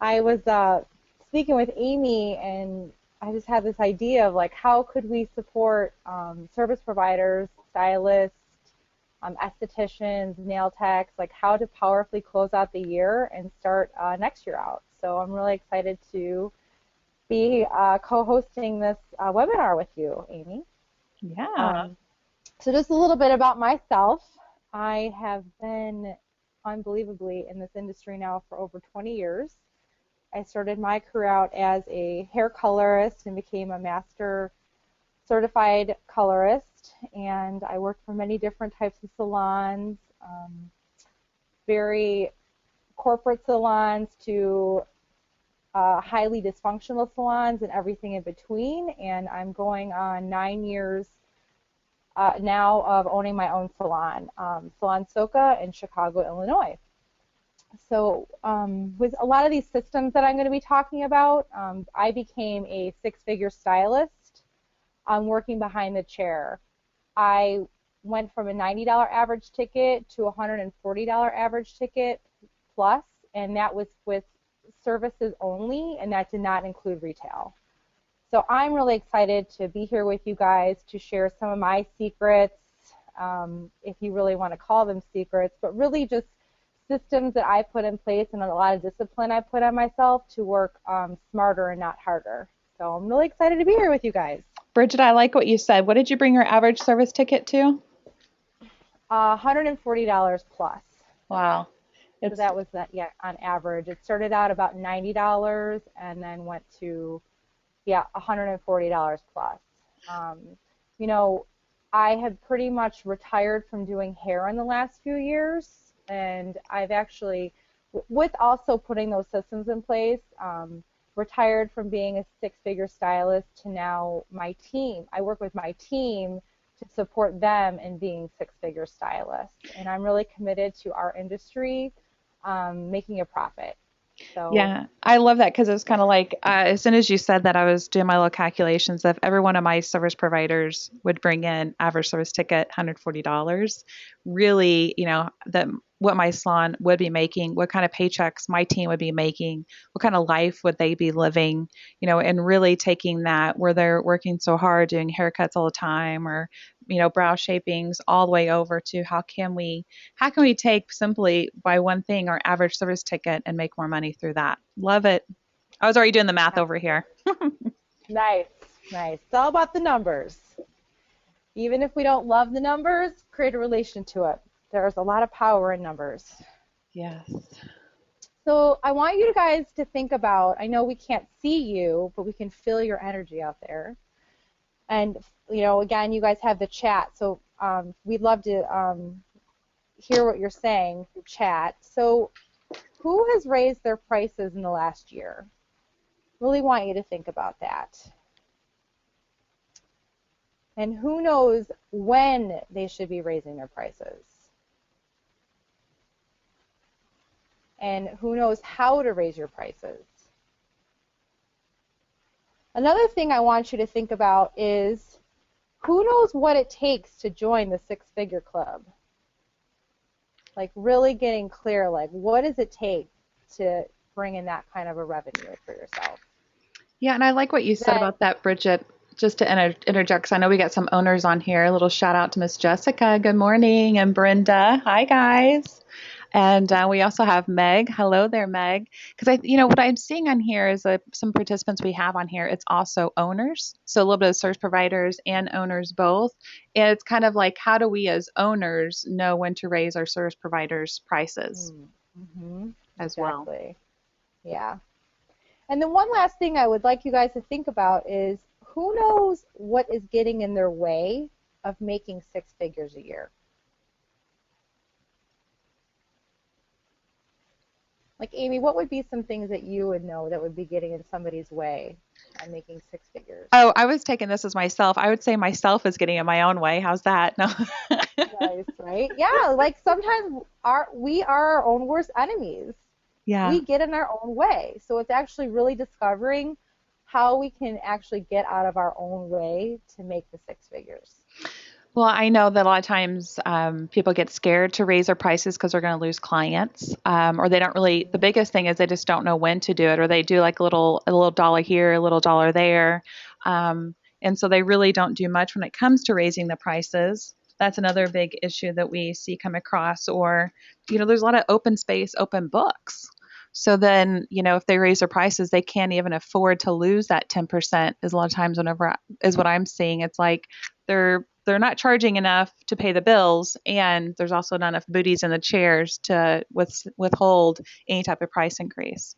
I was speaking with Amy, and I just had this idea of like how could we support service providers, stylists, estheticians, nail techs, like how to powerfully close out the year and start next year out. So I'm really excited to be co-hosting this webinar with you, Amy. Yeah. Um, so just a little bit about myself. I have been unbelievably in this industry now for over 20 years. I started my career out as a hair colorist and became a Master Certified Colorist, and I worked for many different types of salons, very corporate salons to highly dysfunctional salons and everything in between. And I'm going on 9 years now of owning my own salon, Salon Soca in Chicago, Illinois. So with a lot of these systems that I'm going to be talking about, I became a six-figure stylist working behind the chair. I went from a $90 average ticket to a $140 average ticket plus, and that was with services only, and that did not include retail. So I'm really excited to be here with you guys to share some of my secrets, if you really want to call them secrets, but really just systems that I put in place and a lot of discipline I put on myself to work smarter and not harder. So I'm really excited to be here with you guys. Bridget, I like what you said. What did you bring your average service ticket to? $140 plus. Wow. So It's that was that, yeah, on average. It started out about $90 and then went to, yeah, $140 plus. Um, you know, I have pretty much retired from doing hair in the last few years, and I've actually, with also putting those systems in place, retired from being a six-figure stylist to now my team. I work with my team to support them in being six-figure stylists, and I'm really committed to our industry making a profit. So, Yeah, I love that because it's kind of like as soon as you said that, I was doing my little calculations. If every one of my service providers would bring in average service ticket $140, really, that what my salon would be making, what kind of paychecks my team would be making, what kind of life would they be living, and really taking that where they're working so hard doing haircuts all the time or brow shapings all the way over to how can we take simply by one thing our average service ticket and make more money through that? Love it. I was already doing the math over here. nice, nice. It's all about the numbers. Even if we don't love the numbers, create a relation to it. There's a lot of power in numbers. Yes. So I want you guys to think about, I know we can't see you, but we can feel your energy out there. And, again, you guys have the chat, so we'd love to hear what you're saying through chat. So who has raised their prices in the last year? Really want you to think about that. And who knows when they should be raising their prices? And who knows how to raise your prices? Another thing I want you to think about is who knows what it takes to join the six-figure club? Like really getting clear, like what does it take to bring in that kind of a revenue for yourself? Yeah, and I like what you said Then, about that, Bridget. Just to interject, 'cause I know we got some owners on here. A little shout out to Miss Jessica. Good morning, and Brenda. Hi, guys. And we also have Meg. Hello there, Meg. Because what I'm seeing on here is some participants we have on here. It's also owners, so a little bit of service providers and owners both. And it's kind of like, how do we as owners know when to raise our service providers' prices mm-hmm, as well? exactly, yeah. And then one last thing I would like you guys to think about is who knows what is getting in their way of making six figures a year? Like Amy, what would be some things that you would know that would be getting in somebody's way on making six figures? Oh, I was taking this as myself. I would say myself is getting in my own way. How's that? No. Nice, right? Yeah, like sometimes we are our own worst enemies. Yeah. We get in our own way. So it's actually really discovering how we can actually get out of our own way to make the six figures. Well, I know that a lot of times people get scared to raise their prices because they're going to lose clients, or they don't really. The biggest thing is they just don't know when to do it, or they do like a little dollar here, a little dollar there, and so they really don't do much when it comes to raising the prices. That's another big issue that we see come across. Or, there's a lot of open space, open books. So then, if they raise their prices, they can't even afford to lose that 10%. Is a lot of times, whenever is what I'm seeing. It's like they're not charging enough to pay the bills, and there's also not enough booties in the chairs to withhold any type of price increase.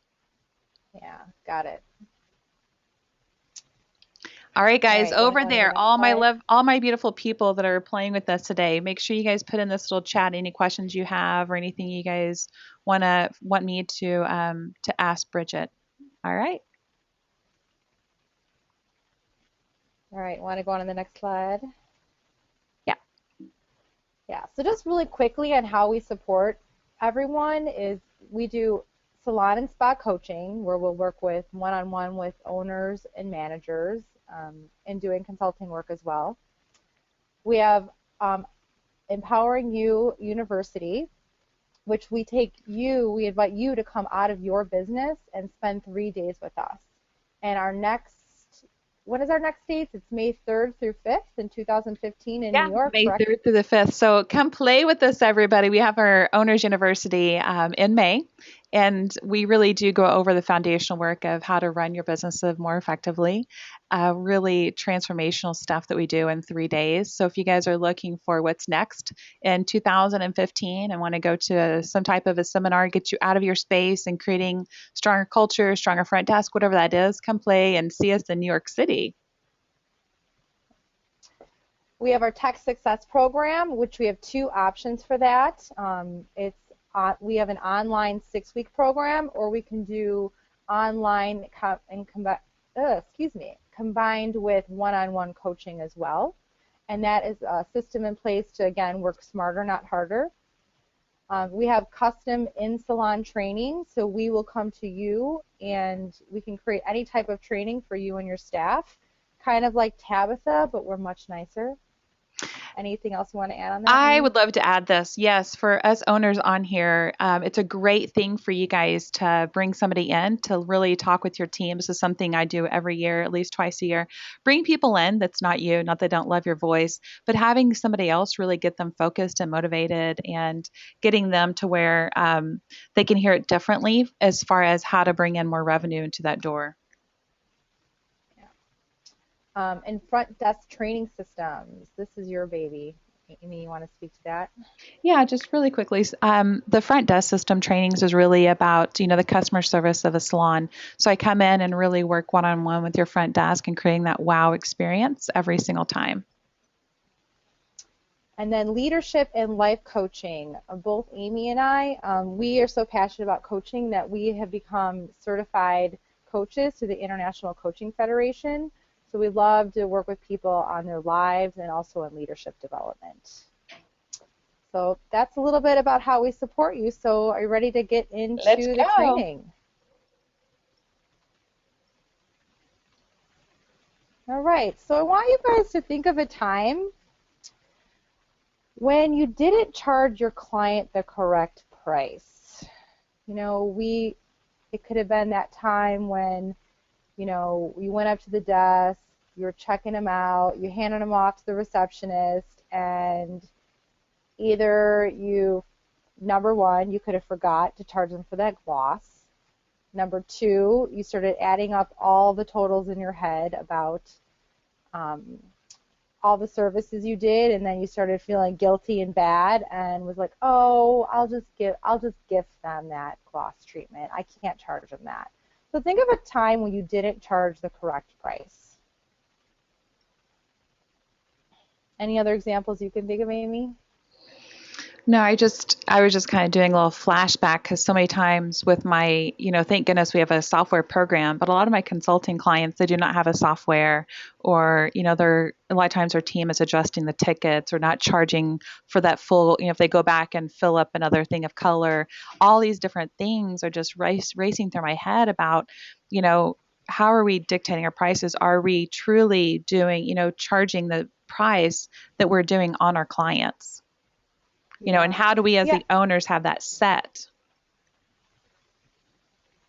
Yeah, got it. All right, All guys, right, you want to over go on to the there, next slide? all my beautiful people that are playing with us today. Make sure you guys put in this little chat any questions you have or anything you guys want me to ask Bridget. All right. All right, want to go on to the next slide? Yeah. Yeah, so just really quickly on how we support everyone is we do salon and spa coaching where we'll work with one-on-one with owners and managers and doing consulting work as well. We have Empowering You University, which we invite you to come out of your business and spend 3 days with us. And when is our next date? It's May 3rd through 5th in 2015 in Yeah, New York, May correct? 3rd through the 5th. So come play with us, everybody. We have our Owners University in May, and we really do go over the foundational work of how to run your business more effectively. Really transformational stuff that we do in 3 days. So if you guys are looking for what's next in 2015 and want to go to some type of a seminar, get you out of your space and creating stronger culture, stronger front desk, whatever that is, come play and see us in New York City. We have our Tech Success Program, which we have two options for that. We have an online 6-week program, or we can do online combined with one-on-one coaching as well. And that is a system in place to, again, work smarter, not harder. We have custom in-salon training, so we will come to you and we can create any type of training for you and your staff, kind of like Tabitha, but we're much nicer. Anything else you want to add on that, I Amy? would love to add this. Yes, for us owners on here, it's a great thing for you guys to bring somebody in to really talk with your team. This is something I do every year, at least twice a year. Bring people in that's not you, not they don't love your voice, but having somebody else really get them focused and motivated and getting them to where they can hear it differently as far as how to bring in more revenue into that door. And front desk training systems. This is your baby. Amy, you want to speak to that? Yeah, just really quickly, the front desk system trainings is really about, the customer service of a salon. So I come in and really work one-on-one with your front desk and creating that wow experience every single time. And then leadership and life coaching. Both Amy and I, we are so passionate about coaching that we have become certified coaches through the International Coaching Federation. So we love to work with people on their lives and also in leadership development. So that's a little bit about how we support you. So are you ready to get into the training? All right. So I want you guys to think of a time when you didn't charge your client the correct price. It could have been that time when you went up to the desk, you were checking them out, you handed them off to the receptionist, and either number one, you could have forgot to charge them for that gloss. Number two, you started adding up all the totals in your head about all the services you did, and then you started feeling guilty and bad and was like, oh, I'll just gift them that gloss treatment. I can't charge them that. So think of a time when you didn't charge the correct price. Any other examples you can think of, Amy? No, I was just kind of doing a little flashback because so many times with my, thank goodness we have a software program, but a lot of my consulting clients, they do not have a software, or, a lot of times their team is adjusting the tickets or not charging for that full, if they go back and fill up another thing of color, all these different things are just racing through my head about, how are we dictating our prices? Are we truly doing, charging price that we're doing on our clients? You know, and Yeah. how do we as Yeah. the owners have that set?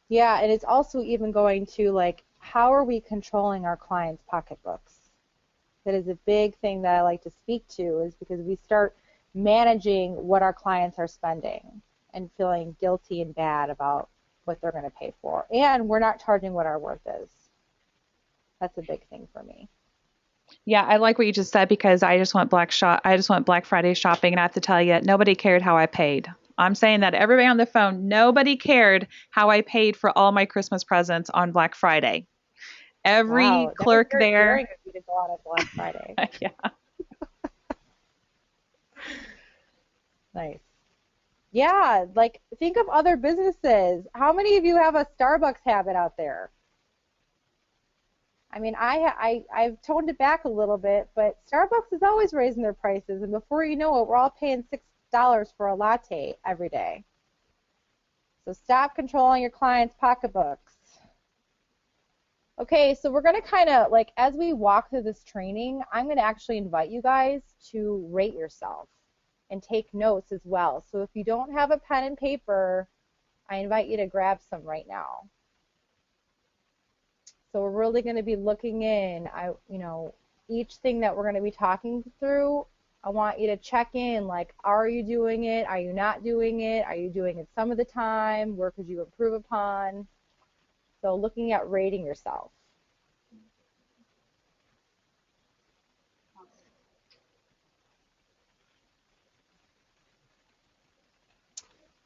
Yeah, and it's also even going to like, how are we controlling our clients' pocketbooks? That is a big thing that I like to speak to, is because we start managing what our clients are spending and feeling guilty and bad about what they're going to pay for. And we're not charging what our worth is. That's a big thing for me. Yeah, I like what you just said, because I just went Black Friday shopping, and I have to tell you, nobody cared how I paid. I'm saying that everybody on the phone, nobody cared how I paid for all my Christmas presents on Black Friday. Every Wow, that was clerk very there, daring of you to go out on Black Friday. yeah. Nice. Yeah, like think of other businesses. How many of you have a Starbucks habit out there? I mean, I've toned it back a little bit, but Starbucks is always raising their prices, and before you know it, we're all paying $6 for a latte every day. So stop controlling your clients' pocketbooks. Okay, so we're going to kind of, like, as we walk through this training, I'm going to actually invite you guys to rate yourself and take notes as well. So if you don't have a pen and paper, I invite you to grab some right now. So we're really going to be looking in, each thing that we're going to be talking through, I want you to check in, like, are you doing it? Are you not doing it? Are you doing it some of the time? Where could you improve upon? So looking at rating yourself.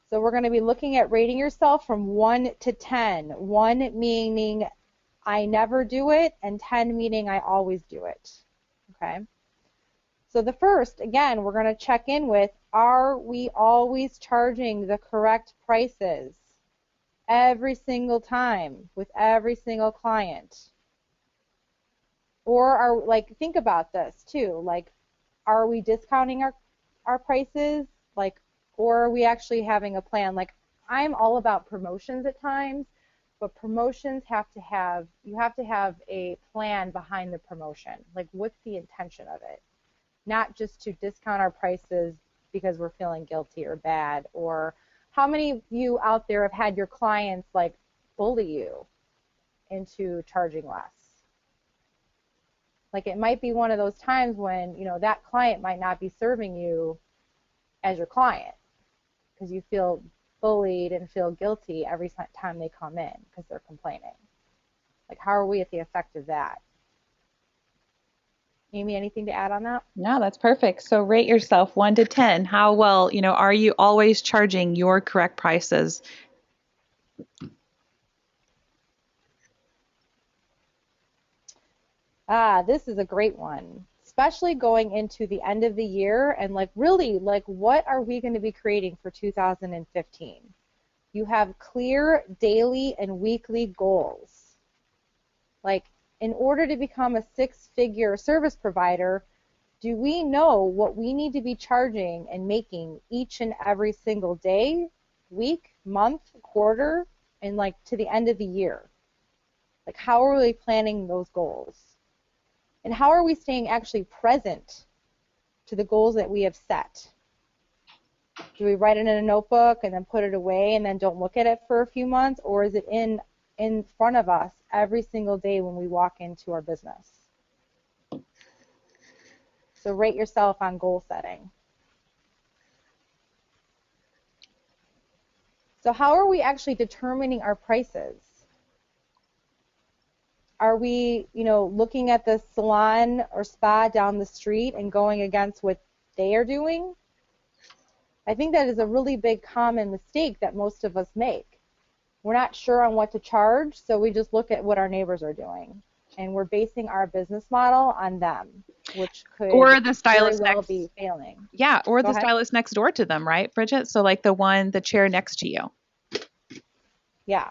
So we're going to be looking at rating yourself from 1 to 10. 1 meaning I never do it, and 10 meaning I always do it. Okay? So the first, again, we're going to check in with, are we always charging the correct prices every single time with every single client? Or are, like, think about this too, like, are we discounting our prices? Like, or are we actually having a plan? Like, I'm all about promotions at times, but promotions you have to have a plan behind the promotion. Like, what's the intention of it? Not just to discount our prices because we're feeling guilty or bad. Or how many of you out there have had your clients, like, bully you into charging less? Like, it might be one of those times when, that client might not be serving you as your client because you feel bullied and feel guilty every time they come in because they're complaining. Like, how are we at the effect of that? Amy, anything to add on that? No, that's perfect. So rate yourself 1 to 10. How well, are you always charging your correct prices? This is a great one, especially going into the end of the year and, like, really, like, what are we going to be creating for 2015? You have clear daily and weekly goals. Like, in order to become a 6-figure service provider, do we know what we need to be charging and making each and every single day, week, month, quarter, and, like, to the end of the year? Like, how are we planning those goals? And how are we staying actually present to the goals that we have set? Do we write it in a notebook and then put it away and then don't look at it for a few months? Or is it in front of us every single day when we walk into our business? So rate yourself on goal setting. So how are we actually determining our prices? Are we, looking at the salon or spa down the street and going against what they are doing? I think that is a really big common mistake that most of us make. We're not sure on what to charge, so we just look at what our neighbors are doing. And we're basing our business model on them, which Or could the very stylist well next, be failing. yeah, or Go the ahead. stylist next door to them, right, Brigette? So like the chair next to you. Yeah.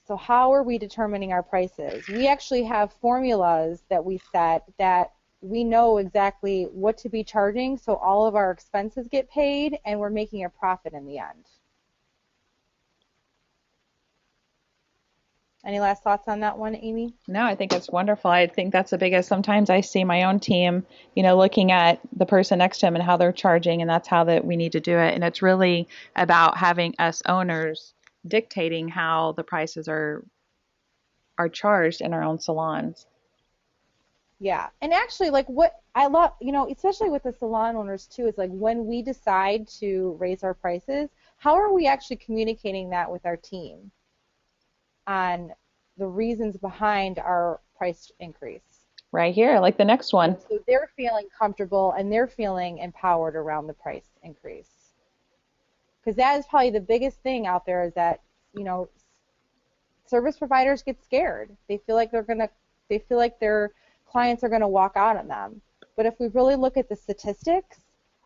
So how are we determining our prices? We actually have formulas that we set that we know exactly what to be charging, so all of our expenses get paid and we're making a profit in the end. Any last thoughts on that one, Amy? No, I think it's wonderful. I think that's the biggest. Sometimes I see my own team, looking at the person next to them and how they're charging, and that's how that we need to do it. And it's really about having us owners dictating how the prices are charged in our own salons. Yeah. And actually, like what I love, especially with the salon owners too, is like when we decide to raise our prices, how are we actually communicating that with our team on the reasons behind our price increase? Right here, like the next one. So they're feeling comfortable and they're feeling empowered around the price increase. Because that is probably the biggest thing out there, is that, service providers get scared. They feel like their clients are going to walk out on them. But if we really look at the statistics,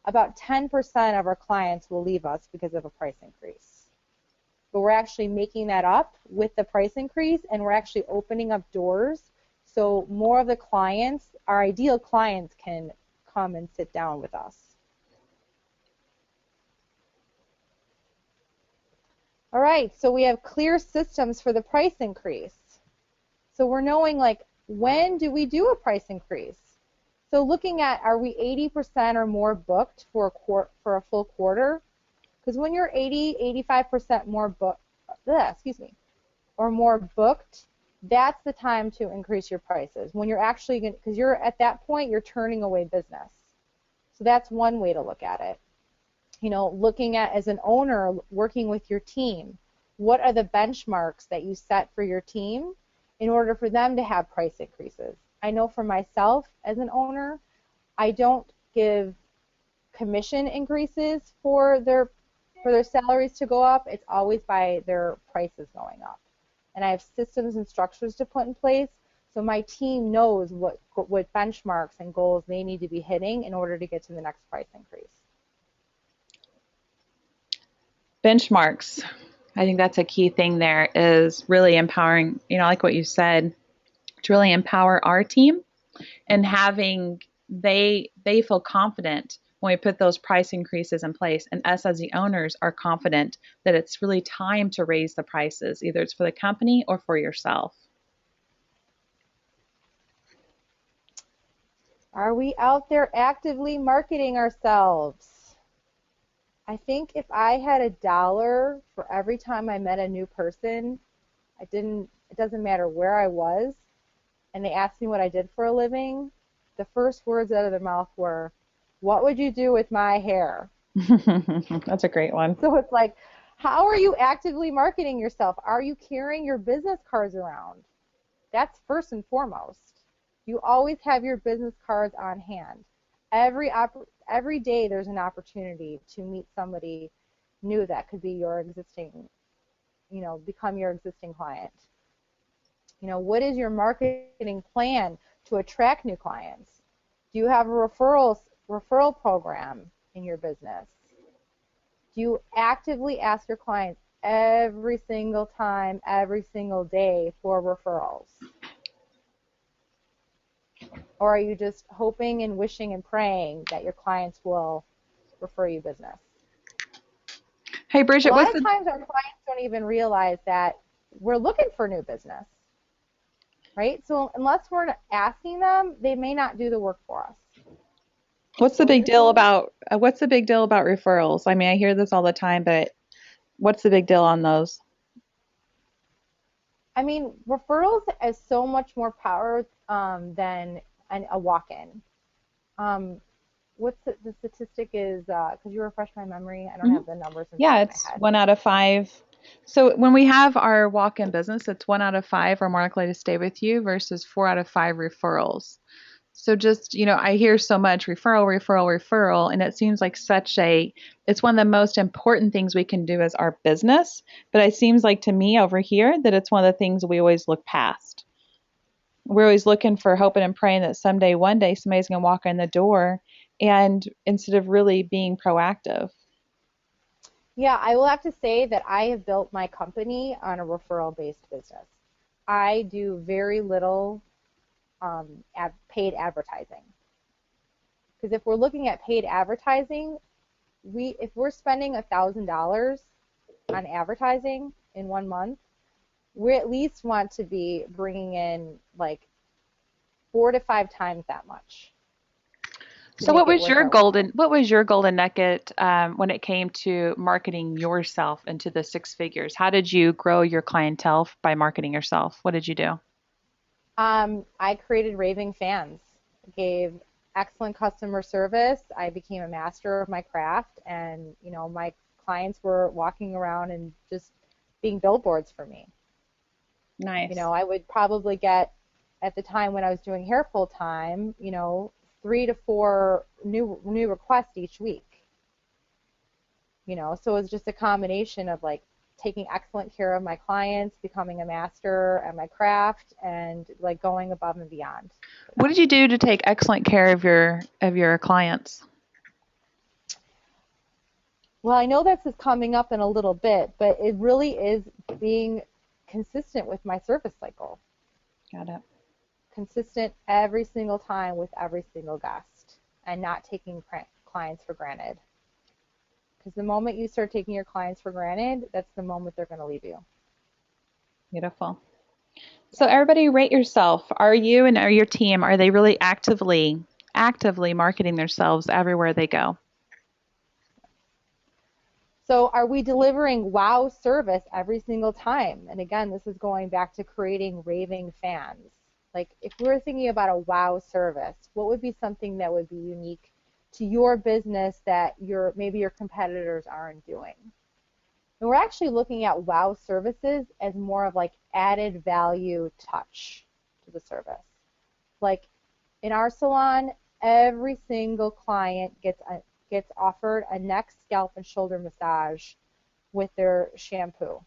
about 10% of our clients will leave us because of a price increase. But we're actually making that up with the price increase, and we're actually opening up doors so more of the clients, our ideal clients, can come and sit down with us. All right, so we have clear systems for the price increase. So we're knowing, like, when do we do a price increase? So looking at, are we 80% or more booked for a full quarter? Because when you're 85% more booked, or more booked, that's the time to increase your prices. When you're actually going, because you're at that point, you're turning away business. So that's one way to look at it. Looking at, as an owner, working with your team, what are the benchmarks that you set for your team in order for them to have price increases? I know for myself as an owner, I don't give commission increases for their salaries to go up. It's always by their prices going up. And I have systems and structures to put in place so my team knows what benchmarks and goals they need to be hitting in order to get to the next price increase. Benchmarks. I think that's a key thing there, is really empowering, like what you said, to really empower our team and having they feel confident when we put those price increases in place, and us as the owners are confident that it's really time to raise the prices, either it's for the company or for yourself. Are we out there actively marketing ourselves? I think if I had $1 for every time I met a new person, it doesn't matter where I was, and they asked me what I did for a living, the first words out of their mouth were, "What would you do with my hair?" That's a great one. So it's like, how are you actively marketing yourself? Are you carrying your business cards around? That's first and foremost. You always have your business cards on hand. Every day there's an opportunity to meet somebody new that could be your existing, become your existing client. What is your marketing plan to attract new clients? Do you have a referral program in your business? Do you actively ask your clients every single time, every single day for referrals? Or are you just hoping and wishing and praying that your clients will refer you business? Hey, Bridget, a lot of times our clients don't even realize that we're looking for new business, right? So unless we're asking them, they may not do the work for us. What's the big deal about referrals? I mean, I hear this all the time, but what's the big deal on those? I mean, referrals has so much more power than a walk-in. What's the statistic is, could you refresh my memory? I don't have the numbers in front of my head. Yeah, it's 1 out of 5. So when we have our walk-in business, it's 1 out of 5 are more likely to stay with you versus 4 out of 5 referrals. So just, I hear so much referral, and it seems like it's one of the most important things we can do as our business. But it seems like to me over here that it's one of the things we always look past. We're always looking for, hoping and praying that someday, one day, somebody's going to walk in the door, and instead of really being proactive. Yeah, I will have to say that I have built my company on a referral-based business. I do very little paid advertising. Because if we're looking at paid advertising, if we're spending $1,000 on advertising in 1 month, we at least want to be bringing in like 4 to 5 times that much to So make it worth our while. what was your golden nugget when it came to marketing yourself into the six figures? How did you grow your clientele by marketing yourself? What did you do? I created raving fans, gave excellent customer service. I became a master of my craft, and my clients were walking around and just being billboards for me. Nice. I would probably get, at the time when I was doing hair full time, 3 to 4 new requests each week. So it was just a combination of like taking excellent care of my clients, becoming a master at my craft, and like going above and beyond. What did you do to take excellent care of your clients? Well, I know this is coming up in a little bit, but it really is being consistent with my service cycle. Got it. Consistent every single time with every single guest, and not taking clients for granted. Because the moment you start taking your clients for granted, that's the moment they're going to leave you. Beautiful. So everybody rate yourself. Are you and are your team, are they really actively marketing themselves everywhere they go? So are we delivering wow service every single time? And again, this is going back to creating raving fans. Like if we're thinking about a wow service, what would be something that would be unique to your business that maybe your competitors aren't doing? And we're actually looking at wow services as more of like added value touch to the service. Like in our salon, every single client gets offered a neck, scalp, and shoulder massage with their shampoo.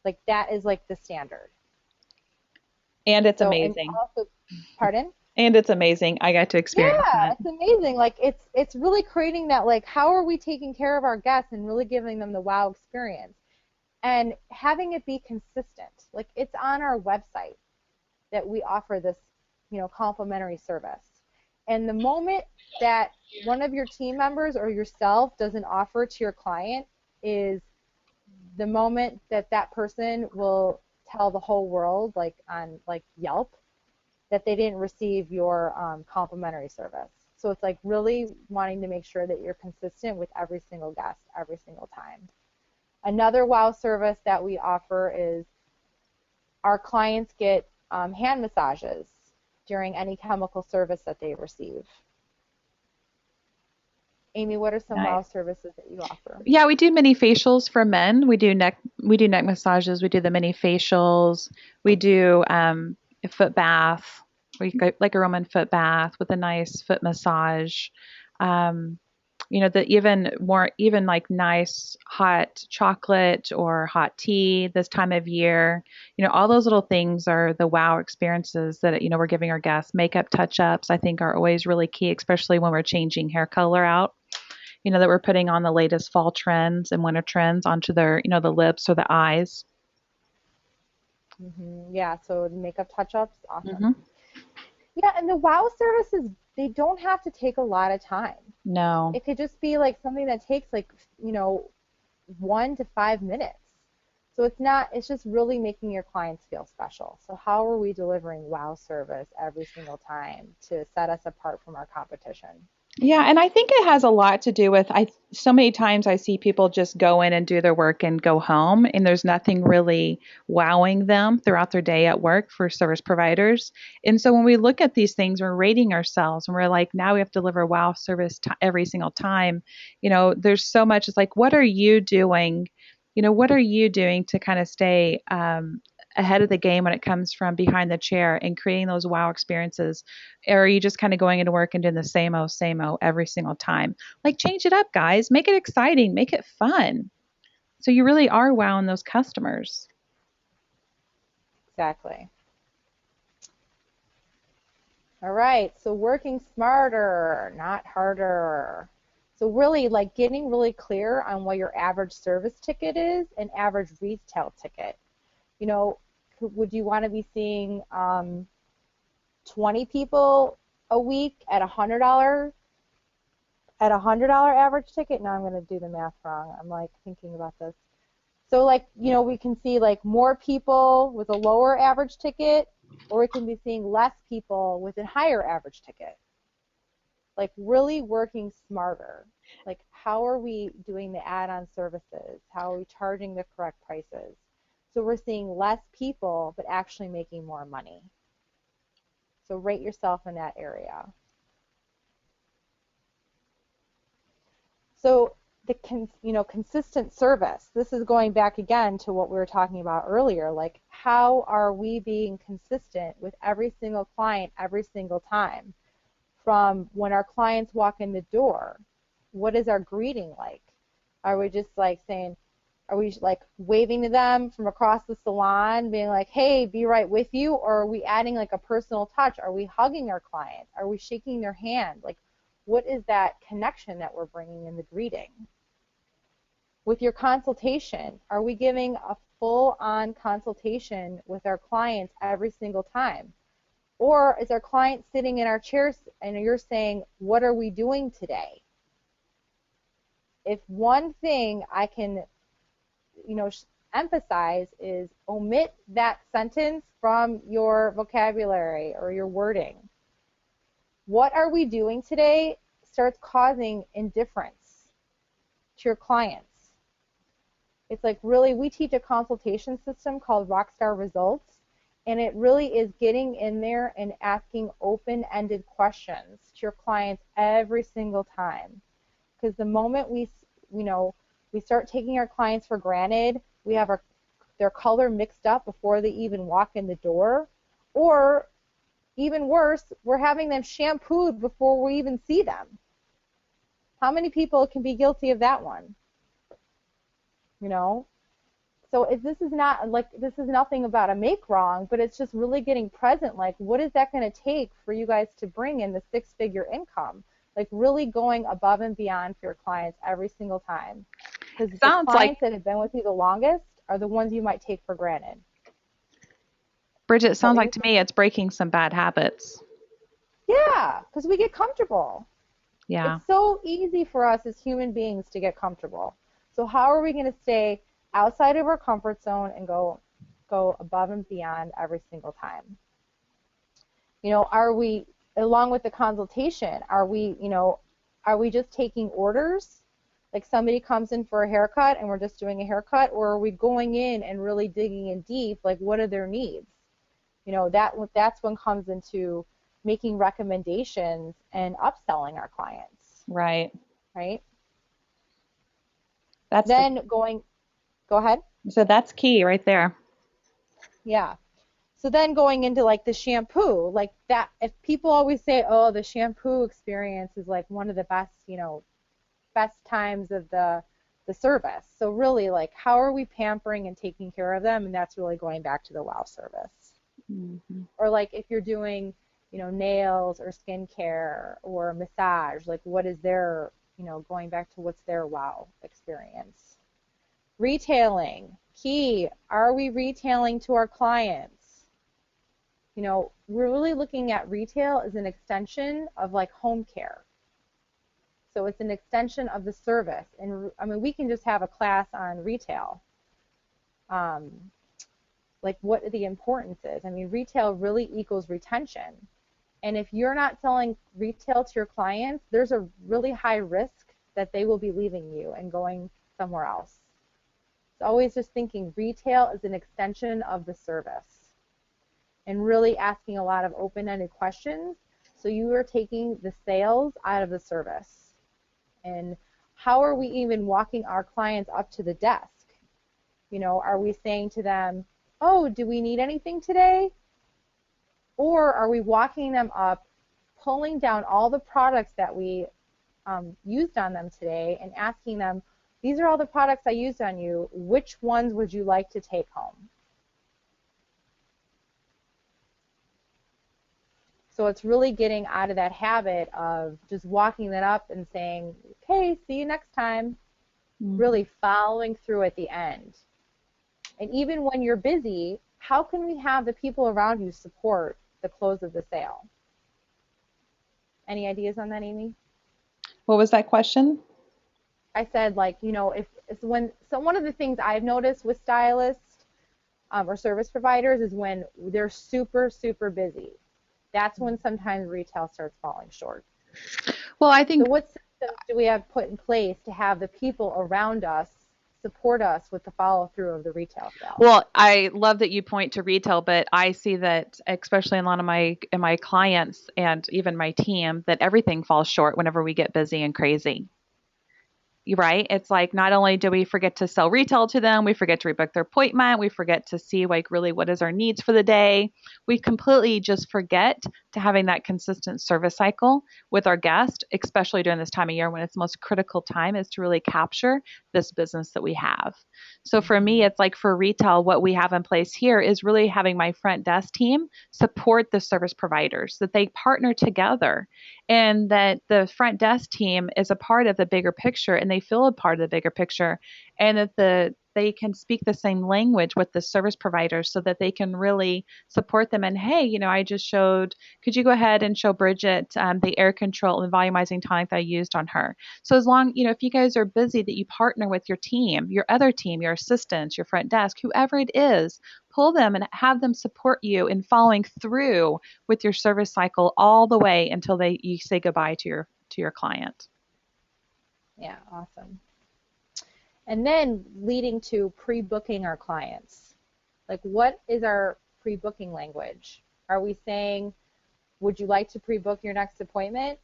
Like that is like the standard. And it's So, and amazing. also, pardon? And it's amazing. I got to experience Yeah, that. it's amazing. Like it's really creating that, like, how are we taking care of our guests and really giving them the wow experience and having it be consistent. Like it's on our website that we offer this, complimentary service. And the moment that one of your team members or yourself doesn't offer to your client is the moment that that person will tell the whole world, like on like Yelp, that they didn't receive your complimentary service. So it's like really wanting to make sure that you're consistent with every single guest every single time. Another wow service that we offer is our clients get hand massages during any chemical service that they receive. Amy, what are some wow Nice. services that you offer? Yeah, we do mini facials for men. We do neck massages. We do the mini facials. We do a foot bath. We go, like a Roman foot bath with a nice foot massage. Um, the even like nice hot chocolate or hot tea this time of year. All those little things are the wow experiences that we're giving our guests. Makeup touch-ups I think are always really key, especially when we're changing hair color out. That we're putting on the latest fall trends and winter trends onto their, the lips or the eyes. Yeah, so the makeup touch-ups, awesome. Hmm. Yeah, and the wow services, they don't have to take a lot of time. No. It could just be like something that takes like, 1 to 5 minutes. So it's just really making your clients feel special. So how are we delivering wow service every single time to set us apart from our competition? Yeah, and I think it has a lot to do with so many times I see people just go in and do their work and go home, and there's nothing really wowing them throughout their day at work for service providers. And so when we look at these things, we're rating ourselves and we're like, now we have to deliver wow service every single time. There's so much. It's like, what are you doing? What are you doing to kind of stay ahead of the game when it comes from behind the chair and creating those wow experiences? Or are you just kind of going into work and doing the same old every single time? Like, change it up, guys. Make it exciting. Make it fun. So you really are wowing those customers. Exactly. All right, so working smarter, not harder. So really like getting really clear on what your average service ticket is and average retail ticket. You know, would you want to be seeing 20 people a week at $100 average ticket? Now I'm going to do the math wrong. I'm like thinking about this. So like, we can see like more people with a lower average ticket, or we can be seeing less people with a higher average ticket. Like really working smarter. Like how are we doing the add-on services? How are we charging the correct prices? So we're seeing less people, but actually making more money. So rate yourself in that area. So the consistent service. This is going back again to what we were talking about earlier. Like how are we being consistent with every single client every single time? From when our clients walk in the door, what is our greeting like? Are we just like saying, are we like waving to them from across the salon, being like, hey, be right with you? Or are we adding like a personal touch? Are we hugging our clients? Are we shaking their hand? Like, what is that connection that we're bringing in the greeting? With your consultation, are we giving a full-on consultation with our clients every single time? Or is our client sitting in our chairs and you're saying, what are we doing today? If one thing I can, emphasize is omit that sentence from your vocabulary or your wording. What are we doing today starts causing indifference to your clients. It's like really, we teach a consultation system called Rockstar Results. And it really is getting in there and asking open-ended questions to your clients every single time. Because the moment we start taking our clients for granted, we have their color mixed up before they even walk in the door, or even worse, we're having them shampooed before we even see them. How many people can be guilty of that one? So if this is not like, this is nothing about a make wrong, but it's just really getting present. Like, what is that going to take for you guys to bring in the six-figure income? Like really going above and beyond for your clients every single time. Because the clients that have been with you the longest are the ones you might take for granted. Bridget, sounds like to me it's breaking some bad habits. Yeah, because we get comfortable. Yeah. It's so easy for us as human beings to get comfortable. So how are we going to stay outside of our comfort zone and go above and beyond every single time? Are we, along with the consultation, are we just taking orders? Like somebody comes in for a haircut and we're just doing a haircut, or are we going in and really digging in deep, like what are their needs? That's when comes into making recommendations and upselling our clients. Right. Right? Go ahead. So that's key right there. Yeah. So then going into like the shampoo, like that, if people always say, oh, the shampoo experience is like one of the best, best times of the service. So really, like, how are we pampering and taking care of them? And that's really going back to the wow service. Mm-hmm. Or like if you're doing, nails or skincare or massage, like what is their, going back to what's their wow experience. Retailing, key, are we retailing to our clients? We're really looking at retail as an extension of like home care. So it's an extension of the service. And I mean, we can just have a class on retail. Like what the importance is. I mean, retail really equals retention. And if you're not selling retail to your clients, there's a really high risk that they will be leaving you and going somewhere else. It's always just thinking retail is an extension of the service and really asking a lot of open-ended questions so you are taking the sales out of the service. And how are we even walking our clients up to the desk? Are we saying to them, oh, do we need anything today? Or are we walking them up, pulling down all the products that we used on them today and asking them, these are all the products I used on you, which ones would you like to take home? So it's really getting out of that habit of just walking that up and saying, okay, see you next time. Mm-hmm. Really following through at the end. And even when you're busy, how can we have the people around you support the close of the sale? Any ideas on that, Amy? What was that question? I said, like, is when, so one of the things I've noticed with stylists or service providers is when they're super, super busy. That's when sometimes retail starts falling short. Well, I So think what systems do we have put in place to have the people around us support us with the follow through of the retail sale? Well, I love that you point to retail, but I see that especially in a lot of my clients and even my team that everything falls short whenever we get busy and crazy. Right? It's like not only do we forget to sell retail to them, we forget to rebook their appointment, we forget to see like really what is our needs for the day. We completely just forget to having that consistent service cycle with our guest, especially during this time of year when it's the most critical time is to really capture this business that we have. So for me, Mm-hmm. it's like for retail, what we have in place here is really having my front desk team support the service providers, that they partner together and that the front desk team is a part of the bigger picture and they feel a part of the bigger picture and that they can speak the same language with the service providers so that they can really support them. And hey, I just showed, could you go ahead and show Brigette the air control and volumizing tonic that I used on her? So as long, if you guys are busy, that you partner with your team, your other team, your assistants, your front desk, whoever it is, pull them and have them support you in following through with your service cycle all the way until you say goodbye to your client. Yeah, awesome. And then leading to pre-booking our clients. Like, what is our pre-booking language? Are we saying, would you like to pre-book your next appointment?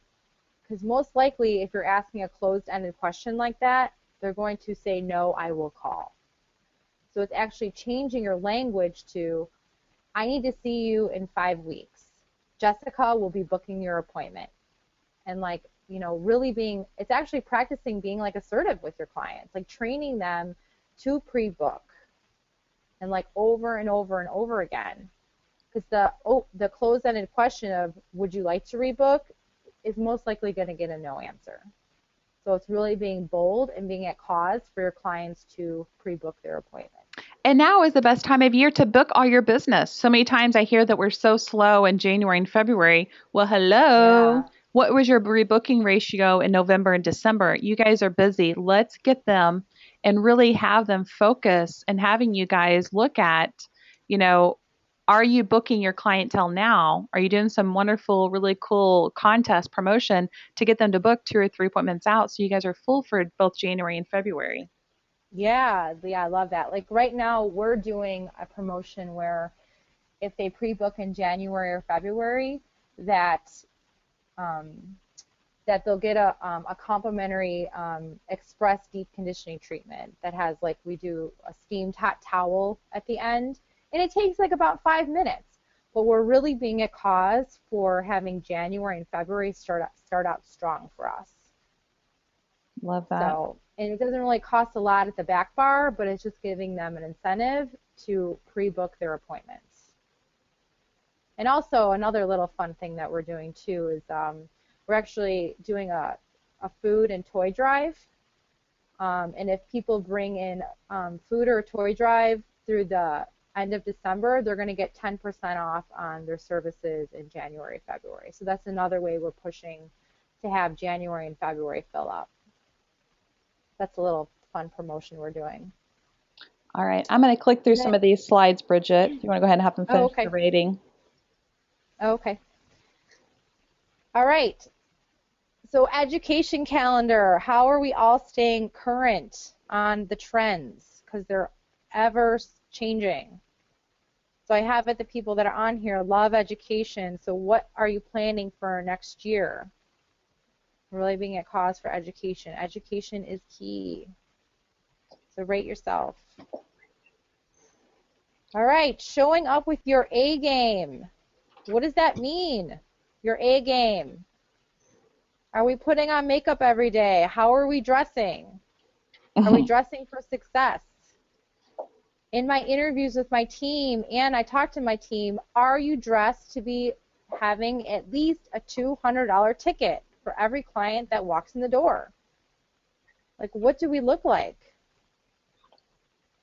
Because most likely, if you're asking a closed-ended question like that, they're going to say, no, I will call. So it's actually changing your language to, I need to see you in 5 weeks. Jessica will be booking your appointment. And like, really it's actually practicing being like assertive with your clients, like training them to pre-book and like over and over and over again. Because the closed-ended question of, would you like to rebook, is most likely going to get a no answer. So it's really being bold and being at cause for your clients to pre-book their appointment. And now is the best time of year to book all your business. So many times I hear that we're so slow in January and February. Well, hello. Yeah. What was your rebooking ratio in November and December? You guys are busy. Let's get them and really have them focus and having you guys look at, you know, are you booking your clientele now? Are you doing some wonderful, really cool contest promotion to get them to book 2 or 3 appointments out so you guys are full for both January and February? Yeah, I love that. Like right now, we're doing a promotion where if they pre-book in January or February, that um, that they'll get a complimentary express deep conditioning treatment that has, like, we do a steamed hot towel at the end, and it takes like about 5 minutes. But we're really being a cause for having January and February start out strong for us. Love that. So, and it doesn't really cost a lot at the back bar, but it's just giving them an incentive to pre-book their appointments. And also another little fun thing that we're doing too is we're actually doing a food and toy drive. And if people bring in food or a toy drive through the end of December, they're going to get 10% off on their services in January, February. So that's another way we're pushing to have January and February fill up. That's a little fun promotion we're doing. All right. I'm going to click through some of these slides, Brigette. If you want to go ahead and have them Oh, finish okay. the rating. Okay. All right. So education calendar. How are we all staying current on the trends? Because they're ever changing. So I have it, the people that are on here love education. So what are you planning for next year? Really being a cause for education. Education is key. So rate yourself. All right, showing up with your A game. What does that mean? Your A game. Are we putting on makeup every day? How are we dressing? Are we dressing for success? In my interviews with my team, and I talk to my team, are you dressed to be having at least a $200 ticket for every client that walks in the door? Like, what do we look like?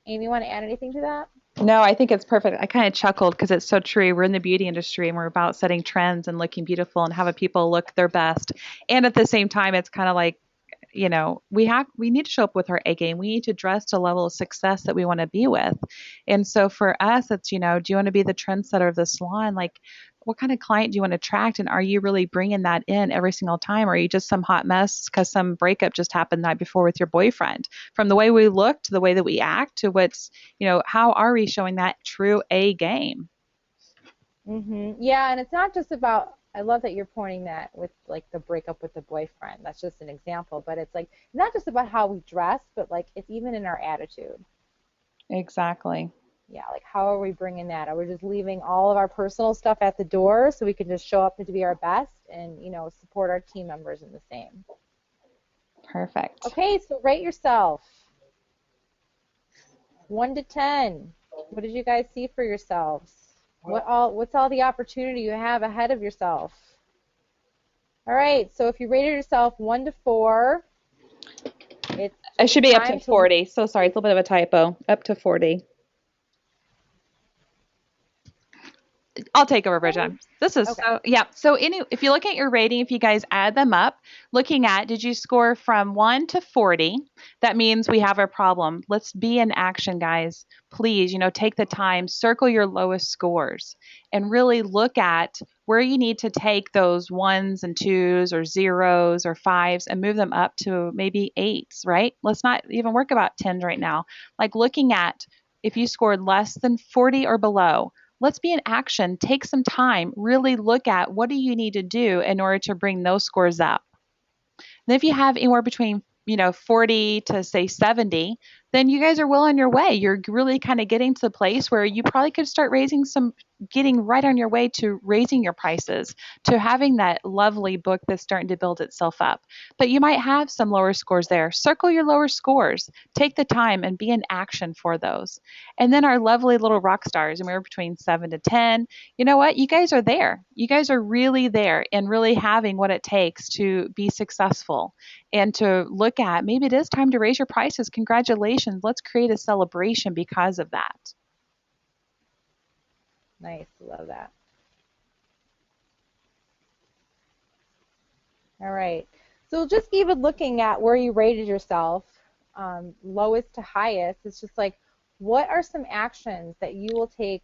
Amy, you want to add anything to that? No, I think it's perfect. I kind of chuckled because it's so true. We're in the beauty industry and we're about setting trends and looking beautiful and having people look their best. And at the same time, it's kind of like, we need to show up with our A game. We need to dress to a level of success that we want to be with. And so for us, it's, do you want to be the trendsetter of the salon? Like, what kind of client do you want to attract? And are you really bringing that in every single time? Or are you just some hot mess because some breakup just happened the night before with your boyfriend? From the way we look to the way that we act to what's, how are we showing that true A game? Yeah, and it's not just about, I love that you're pointing that with like the breakup with the boyfriend. That's just an example, but it's like not just about how we dress, but like it's even in our attitude. Exactly. Yeah, like how are we bringing that? Are we just leaving all of our personal stuff at the door so we can just show up to be our best and, support our team members in the same? Perfect. Okay, so rate yourself. 1 to 10. What did you guys see for yourselves? What's all the opportunity you have ahead of yourself? All right, so if you rated yourself 1 to 4, it's It should be up to time to 40. So sorry, it's a little bit of a typo. Up to 40. I'll take over, Bridget. This is okay. so, yeah. So if you look at your rating, if you guys add them up, looking at, did you score from 1 to 40? That means we have a problem. Let's be in action, guys. Please, take the time, circle your lowest scores, and really look at where you need to take those ones and twos or zeros or fives and move them up to maybe eights, right? Let's not even work about tens right now. Like looking at if you scored less than 40 or below, let's be in action. Take some time. Really look at what do you need to do in order to bring those scores up. And if you have anywhere between 40 to say 70, then you guys are well on your way. You're really kind of getting to the place where you probably could start getting right on your way to raising your prices, to having that lovely book that's starting to build itself up. But you might have some lower scores there. Circle your lower scores. Take the time and be in action for those. And then our lovely little rock stars, and we were between 7 to 10. You know what? You guys are there. You guys are really there and really having what it takes to be successful and to look at maybe it is time to raise your prices. Congratulations. Let's create a celebration because of that. Nice, love that. All right. So just even looking at where you rated yourself, lowest to highest, it's just like, what are some actions that you will take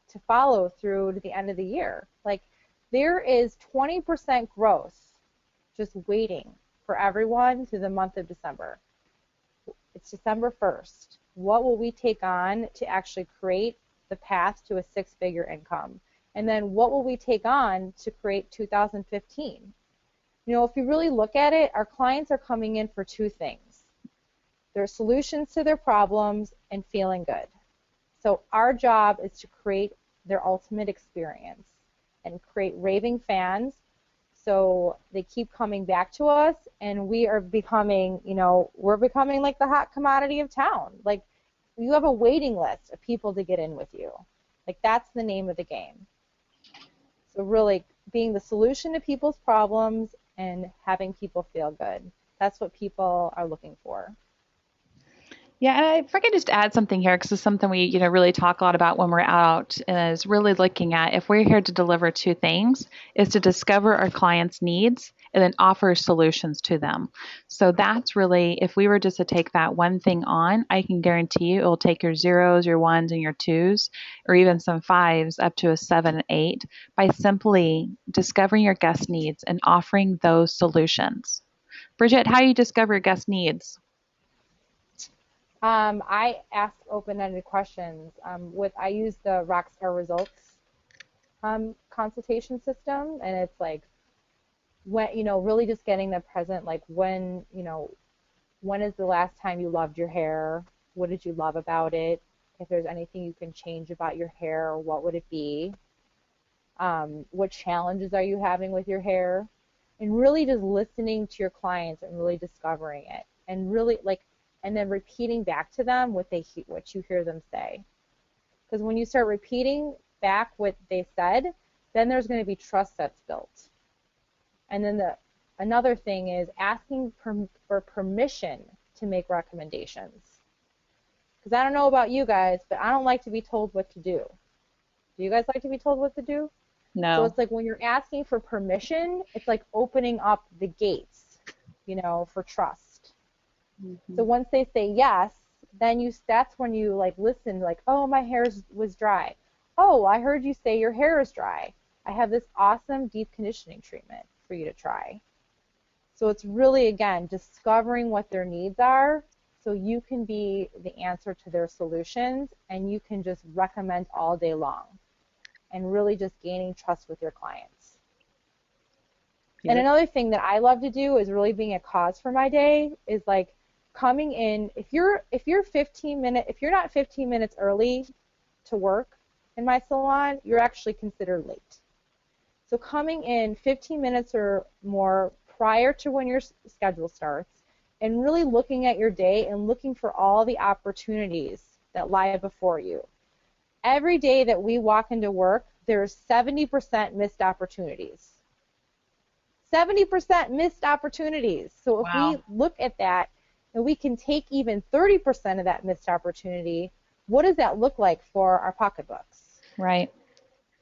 to follow through to the end of the year? Like, there is 20% growth just waiting for everyone through the month of December. It's December 1st. What will we take on to actually create the path to a six-figure income? And then what will we take on to create 2015? If you really look at it, our clients are coming in for two things. Their solutions to their problems and feeling good. So our job is to create their ultimate experience and create raving fans so they keep coming back to us, and we are becoming, we're becoming like the hot commodity of town. Like, you have a waiting list of people to get in with you. Like, that's the name of the game. So really being the solution to people's problems and having people feel good. That's what people are looking for. Yeah, and I forget just to add something here because it's something we, really talk a lot about when we're out is really looking at if we're here to deliver two things is to discover our clients' needs and then offer solutions to them. So that's really, if we were just to take that one thing on, I can guarantee you it will take your zeros, your ones, and your twos, or even some fives up to a 7 and 8 by simply discovering your guest needs and offering those solutions. Bridget, how do you discover your guest needs? I ask open-ended questions. I use the Rockstar Results consultation system, and it's like when really just getting the present, like when is the last time you loved your hair? What did you love about it? If there's anything you can change about your hair, what would it be? What challenges are you having with your hair? And really just listening to your clients and really discovering it, and really and then repeating back to them what you hear them say. Because when you start repeating back what they said, then there's going to be trust that's built. And then another thing is asking for permission to make recommendations. Because I don't know about you guys, but I don't like to be told what to do. Do you guys like to be told what to do? So No. it's like when you're asking for permission, it's like opening up the gates. for trust. Mm-hmm. So once they say yes, then that's when you like listen, like, oh, my hair was dry. Oh, I heard you say your hair is dry. I have this awesome deep conditioning treatment for you to try. So it's really, again, discovering what their needs are so you can be the answer to their solutions and you can just recommend all day long and really just gaining trust with your clients. And another thing that I love to do is really being a cause for my day is like coming in. If you're if you're not 15 minutes early to work in my salon, you're actually considered late. So coming in 15 minutes or more prior to when your schedule starts and really looking at your day and looking for all the opportunities that lie before you. Every day that we walk into work, there's 70% missed opportunities. 70% missed opportunities. So if we look at that and we can take even 30% of that missed opportunity, what does that look like for our pocketbooks? Right.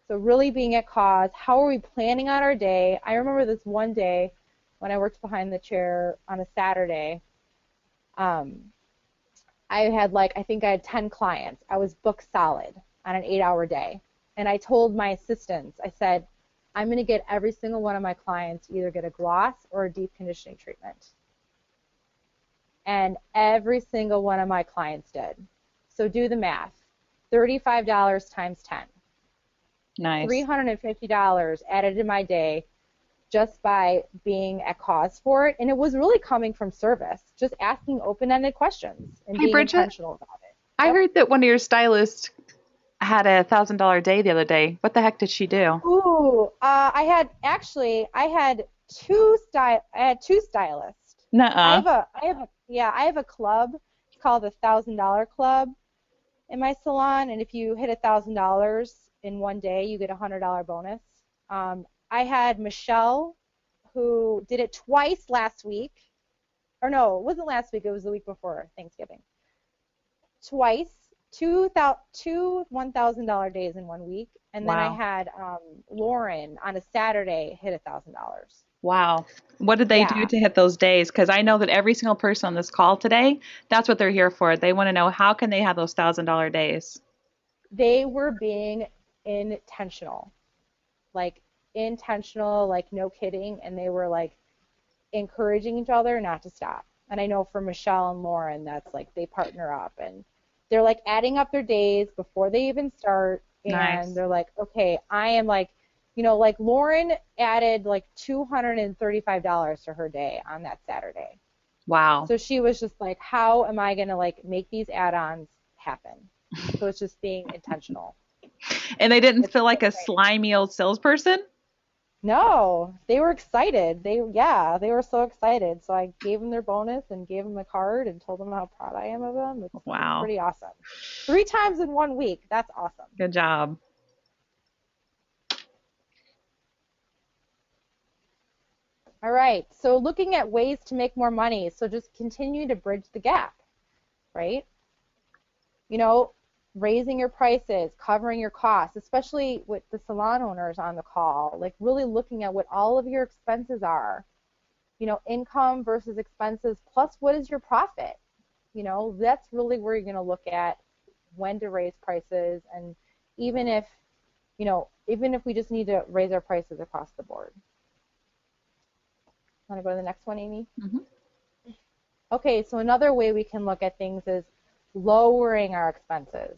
So really being at cause, how are we planning out our day? I remember this one day when I worked behind the chair on a Saturday. I think I had 10 clients. I was booked solid on an 8-hour day. And I told my assistants, I said, I'm going to get every single one of my clients to either get a gloss or a deep conditioning treatment. And every single one of my clients did. So do the math. $35 times 10. Nice. $350 added to my day just by being at cause for it. And it was really coming from service, just asking open-ended questions and being Brigette, intentional about it. I heard that one of your stylists had a $1,000 day the other day. What the heck did she do? Ooh, I had two stylists. Nuh-uh. I have a club. It's called the $1,000 Club in my salon, and if you hit $1,000 in one day, you get a $100 bonus. I had Michelle, who did it twice last week. Or no, it wasn't last week. It was the week before Thanksgiving. Twice. Two $1,000 days in 1 week, and then I had Lauren on a Saturday hit $1,000. Wow. What did they do to hit those days? Because I know that every single person on this call today, that's what they're here for. They want to know how can they have those $1,000 days. They were being intentional, like no kidding, and they were like encouraging each other not to stop. And I know for Michelle and Lauren, that's like they partner up and they're like adding up their days before they even start, and they're like, okay, I am like, like Lauren added like $235 to her day on that Saturday. Wow. So she was just like, how am I going to like make these add-ons happen? So it's just being intentional. And they didn't feel like a slimy old salesperson? No, they were excited. They were so excited. So I gave them their bonus and gave them a card and told them how proud I am of them. It's pretty awesome. 3 times in 1 week. That's awesome. Good job. All right. So looking at ways to make more money. So just continue to bridge the gap, right? Raising your prices, covering your costs, especially with the salon owners on the call, like really looking at what all of your expenses are, income versus expenses, plus what is your profit? That's really where you're going to look at when to raise prices, and even if we just need to raise our prices across the board. Want to go to the next one, Amy? Mm-hmm. Okay, so another way we can look at things is lowering our expenses.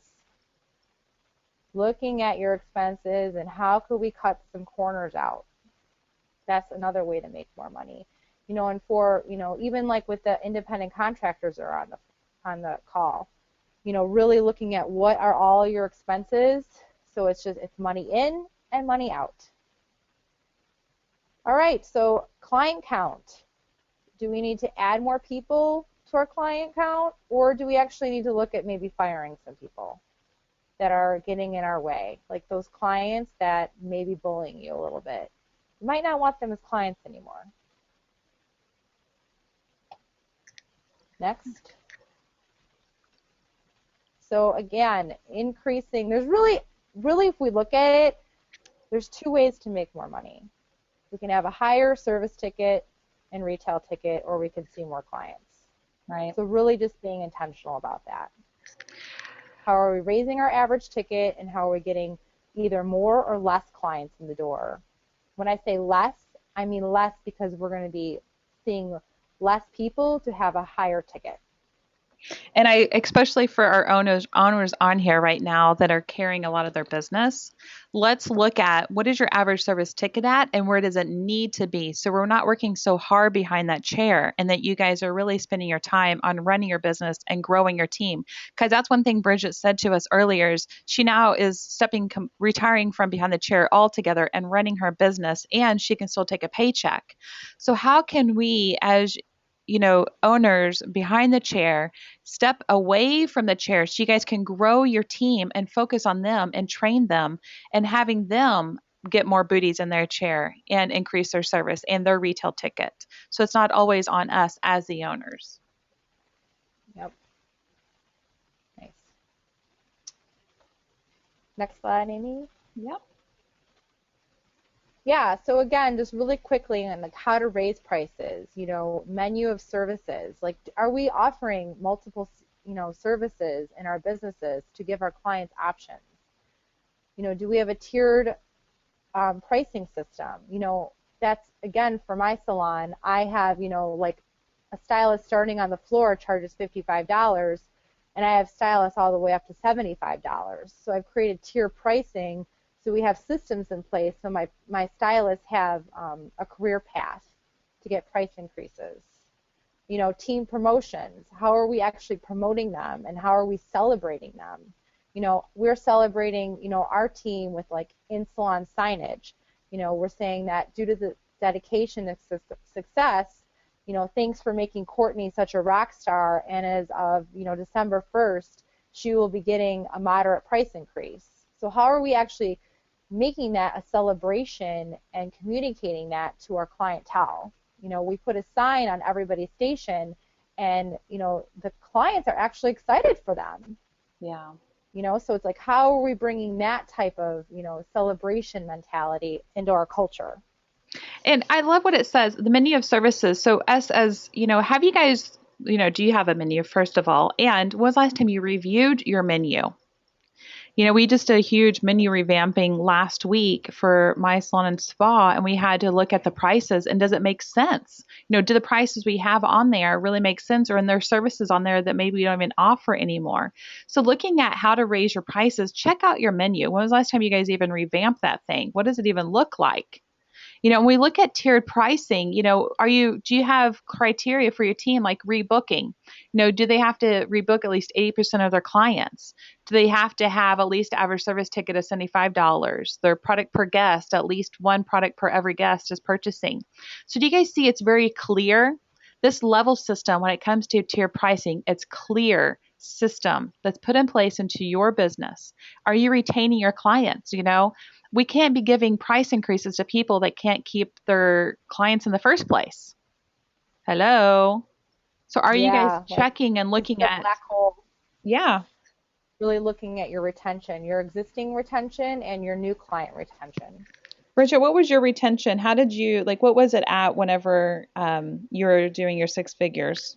Looking at your expenses and how could we cut some corners out. That's another way to make more money. And for, even like with the independent contractors that are on the call, really looking at what are all your expenses. So it's money in and money out. All right, so client count. Do we need to add more people to our client count, or do we actually need to look at maybe firing some people that are getting in our way, like those clients that may be bullying you a little bit? You might not want them as clients anymore. Next. So again, increasing, there's really if we look at it, there's 2 ways to make more money. We can have a higher service ticket, in retail ticket, or we could see more clients. Right. So really just being intentional about that. How are we raising our average ticket, and how are we getting either more or less clients in the door? When I say less, I mean less because we're going to be seeing less people to have a higher ticket. And I, especially for our owners on here right now that are carrying a lot of their business, let's look at what is your average service ticket at and where does it need to be. So we're not working so hard behind that chair, and that you guys are really spending your time on running your business and growing your team. Because that's one thing Brigette said to us earlier is she now is retiring from behind the chair altogether and running her business, and she can still take a paycheck. So how can we, as owners behind the chair, step away from the chair so you guys can grow your team and focus on them and train them and having them get more booties in their chair and increase their service and their retail ticket. So it's not always on us as the owners. Yep. Nice. Next slide, Amy. Yep. Yeah, so again, just really quickly on like how to raise prices, menu of services. Like, are we offering multiple, services in our businesses to give our clients options? Do we have a tiered pricing system? That's, again, for my salon, I have, like a stylist starting on the floor charges $55, and I have stylists all the way up to $75. So I've created tier pricing. So we have systems in place so my stylists have a career path to get price increases. Team promotions, how are we actually promoting them and how are we celebrating them? We're celebrating, our team with like in-salon signage. We're saying that due to the dedication and success, thanks for making Courtney such a rock star, and as of, December 1st, she will be getting a moderate price increase. So how are we actually making that a celebration and communicating that to our clientele? We put a sign on everybody's station, and the clients are actually excited for them. Yeah. So it's like, how are we bringing that type of celebration mentality into our culture? And I love what it says, the menu of services. So us as, have you guys, do you have a menu first of all? And when was the last time you reviewed your menu? We just did a huge menu revamping last week for my salon and spa, and we had to look at the prices and does it make sense? Do the prices we have on there really make sense, or are there services on there that maybe we don't even offer anymore? So looking at how to raise your prices, check out your menu. When was the last time you guys even revamped that thing? What does it even look like? When we look at tiered pricing, do you have criteria for your team like rebooking? Do they have to rebook at least 80% of their clients? Do they have to have at least average service ticket of $75? Their product per guest, at least one product per every guest is purchasing. So do you guys see it's very clear? This level system, when it comes to tier pricing, it's clear system that's put in place into your business. Are you retaining your clients? We can't be giving price increases to people that can't keep their clients in the first place. Hello. So are you guys Yeah, like checking and it's looking the at, black hole. yeah. Really looking at your retention, your existing retention and your new client retention. Brigette, what was your retention? How did you, what was it at whenever you were doing your six figures?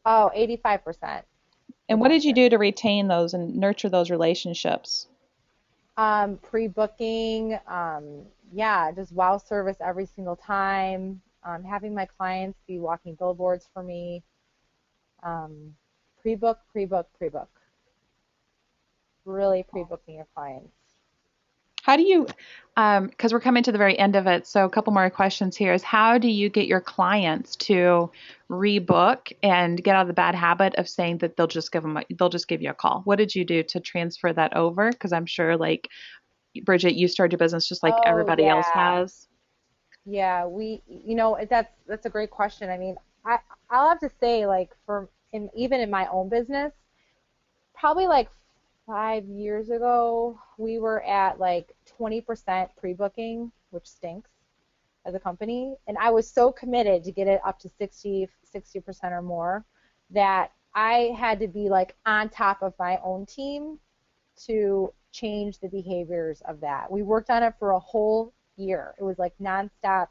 Oh, 85%. And what did you retention. do to retain those and nurture those relationships? Pre-booking, yeah, just wow service every single time, having my clients be walking billboards for me, pre-book, pre-book, pre-book. Really pre-booking your clients. How do you, because we're coming to the very end of it, so a couple more questions here is how do you get your clients to rebook and get out of the bad habit of saying that they'll just give you a call? What did you do to transfer that over? Because I'm sure Brigette, you started your business just like Oh everybody else yeah, has. yeah. That's a great question. I mean, I'll have to say even in my own business, probably like 5 years ago, we were at like 20% pre-booking, which stinks as a company. And I was so committed to get it up to 60% or more that I had to be like on top of my own team to change the behaviors of that. We worked on it for a whole year. It was like nonstop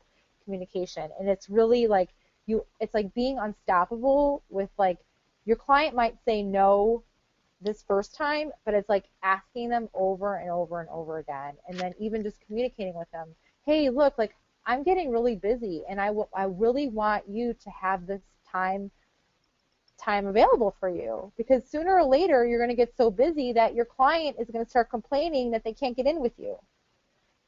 communication. And it's really like it's like being unstoppable with like your client might say no this first time, but it's like asking them over and over and over again. And then even just communicating with them, hey, look, like I'm getting really busy and I really want you to have this time available for you, because sooner or later you're going to get so busy that your client is going to start complaining that they can't get in with you.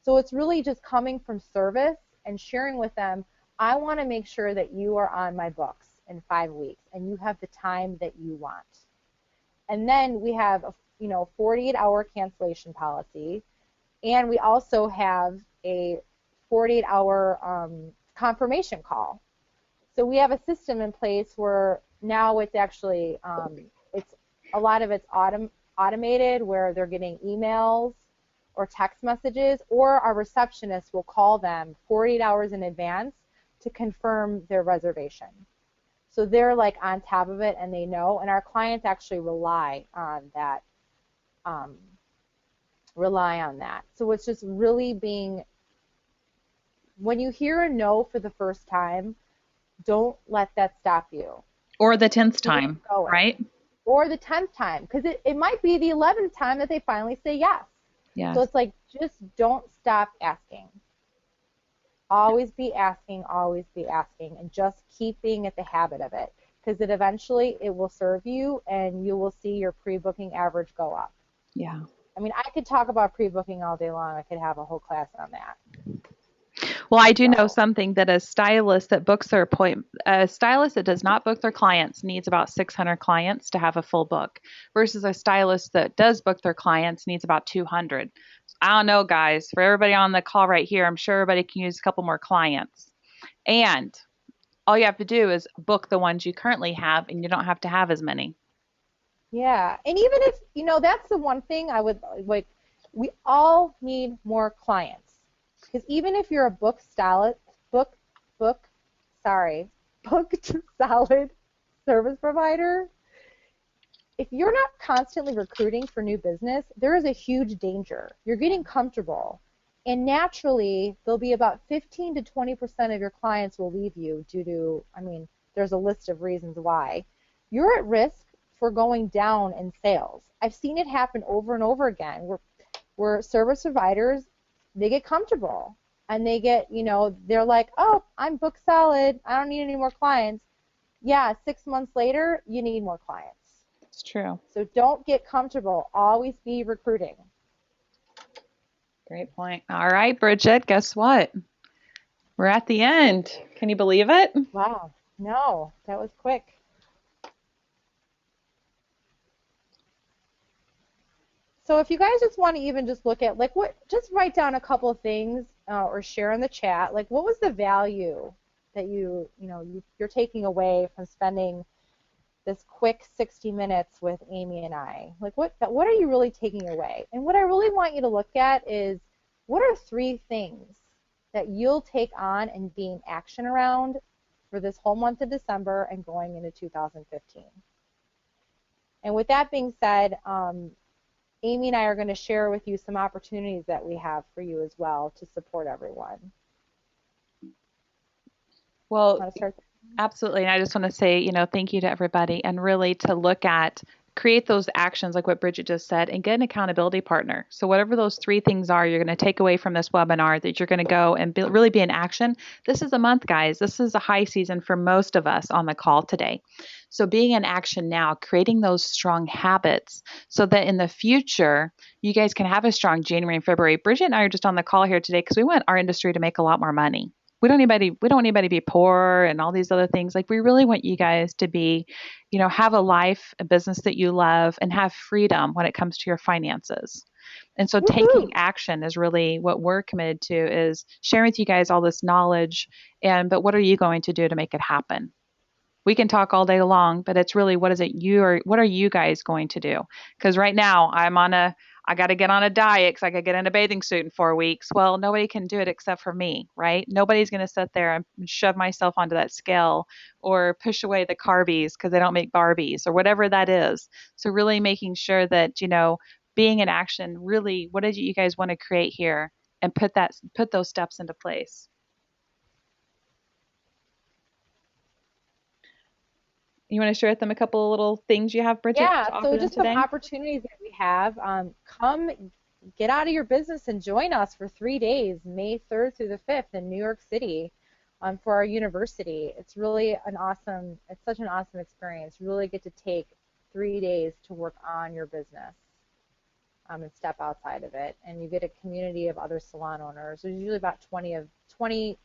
So it's really just coming from service and sharing with them, I want to make sure that you are on my books in 5 weeks and you have the time that you want. And then we have a 48-hour cancellation policy, and we also have a 48-hour confirmation call. So we have a system in place where now it's actually it's a lot of it's automated, where they're getting emails or text messages, or our receptionist will call them 48 hours in advance to confirm their reservation. So they're like on top of it and they know, and our clients actually rely on that. So it's just really being, when you hear a no for the first time, don't let that stop you. Or the 10th time, right? Or the 10th time, because it might be the 11th time that they finally say yes. Yes. So it's like, just don't stop asking. Always be asking, and just keep being at the habit of it, because eventually it will serve you and you will see your pre-booking average go up. Yeah. I mean, I could talk about pre-booking all day long. I could have a whole class on that. Well, I do know something, that a stylist that does not book their clients needs about 600 clients to have a full book, versus a stylist that does book their clients needs about 200. I don't know, guys. For everybody on the call right here, I'm sure everybody can use a couple more clients. And all you have to do is book the ones you currently have, and you don't have to have as many. Yeah, and even if, that's the one thing I would like, we all need more clients. Because even if you're a booked solid service provider, if you're not constantly recruiting for new business, there is a huge danger. You're getting comfortable, and naturally there'll be about 15 to 20% of your clients will leave you due to, there's a list of reasons why. You're at risk for going down in sales. I've seen it happen over and over again where service providers, they get comfortable and they get, they're like, oh, I'm booked solid, I don't need any more clients. Yeah, 6 months later, you need more clients. It's true. So don't get comfortable. Always be recruiting. Great point. All right, Brigette, guess what? We're at the end. Can you believe it? Wow. No, that was quick. So if you guys just want to even just look at, like, just write down a couple of things or share in the chat, like, what was the value that you're taking away from spending this quick 60 minutes with Amy and I? Like, what are you really taking away? And what I really want you to look at is, what are 3 things that you'll take on and be in action around for this whole month of December and going into 2015? And with that being said, Amy and I are going to share with you some opportunities that we have for you as well to support everyone. Well, absolutely. And I just want to say, thank you to everybody, and really to look at, create those actions like what Brigette just said, and get an accountability partner. So whatever those 3 things are, you're going to take away from this webinar, that you're going to go and really be in action. This is a month, guys. This is a high season for most of us on the call today. So being in action now, creating those strong habits so that in the future, you guys can have a strong January and February. Brigette and I are just on the call here today because we want our industry to make a lot more money. We don't want anybody to be poor and all these other things. Like, we really want you guys to be, have a life, a business that you love, and have freedom when it comes to your finances. And so taking action is really what we're committed to, is sharing with you guys all this knowledge. But what are you going to do to make it happen? We can talk all day long, but it's really, what are you guys going to do? Because right now I got to get on a diet because I could get in a bathing suit in 4 weeks. Well, nobody can do it except for me, right? Nobody's going to sit there and shove myself onto that scale or push away the carbies because they don't make Barbies or whatever that is. So really making sure that, being in action, really, what is it you guys want to create here, and put those steps into place. You want to share with them a couple of little things you have, Bridget, Yeah, to offer so them just some today? opportunities that we have. Come get out of your business and join us for 3 days, May 3rd through the 5th in New York City, for our university. It's such an awesome experience. You really get to take 3 days to work on your business, and step outside of it. And you get a community of other salon owners. There's usually about 20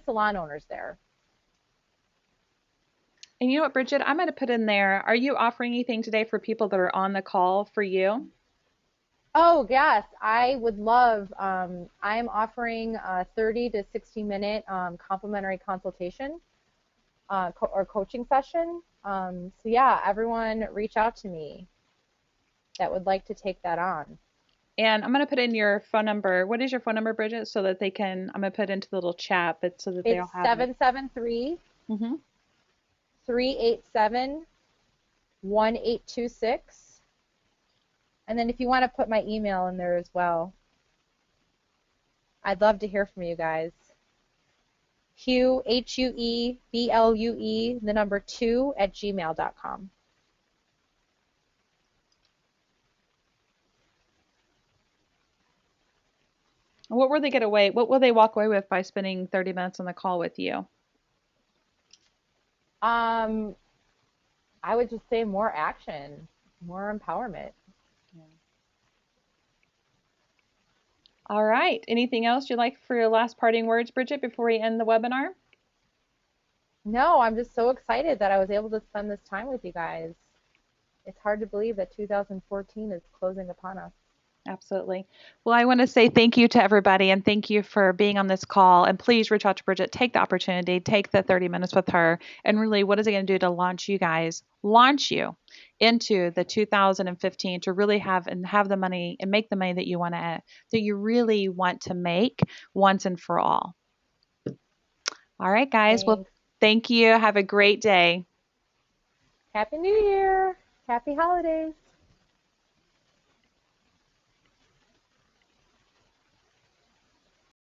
salon owners there. And you know what, Bridget, I'm going to put in there. Are you offering anything today for people that are on the call for you? Oh, yes, I would love. I'm offering a 30 to 60-minute complimentary consultation, or coaching session. So, yeah, everyone reach out to me that would like to take that on. And I'm going to put in your phone number. What is your phone number, Bridget? So that they can, I'm going to put it into the little chat, but so that they'll It's have it. 773 Hmm. 387 1826. And then if you want to put my email in there as well, I'd love to hear from you guys. HUEBLUE, the number 2 at gmail.com. What will they get away? What will they walk away with by spending 30 minutes on the call with you? Um, I would just say more action, more empowerment. All right. Anything else you'd like for your last parting words, Bridget, before we end the webinar? No, I'm just so excited that I was able to spend this time with you guys. It's hard to believe that 2014 is closing upon us. Absolutely. Well, I want to say thank you to everybody and thank you for being on this call. And please reach out to Bridget, take the opportunity, take the 30 minutes with her. And really, what is it going to do to launch you guys, launch you into the 2015 to really have the money and make the money that you really want to make once and for all. All right, guys. Well, Thanks. thank you. Have a great day. Happy New Year. Happy holidays.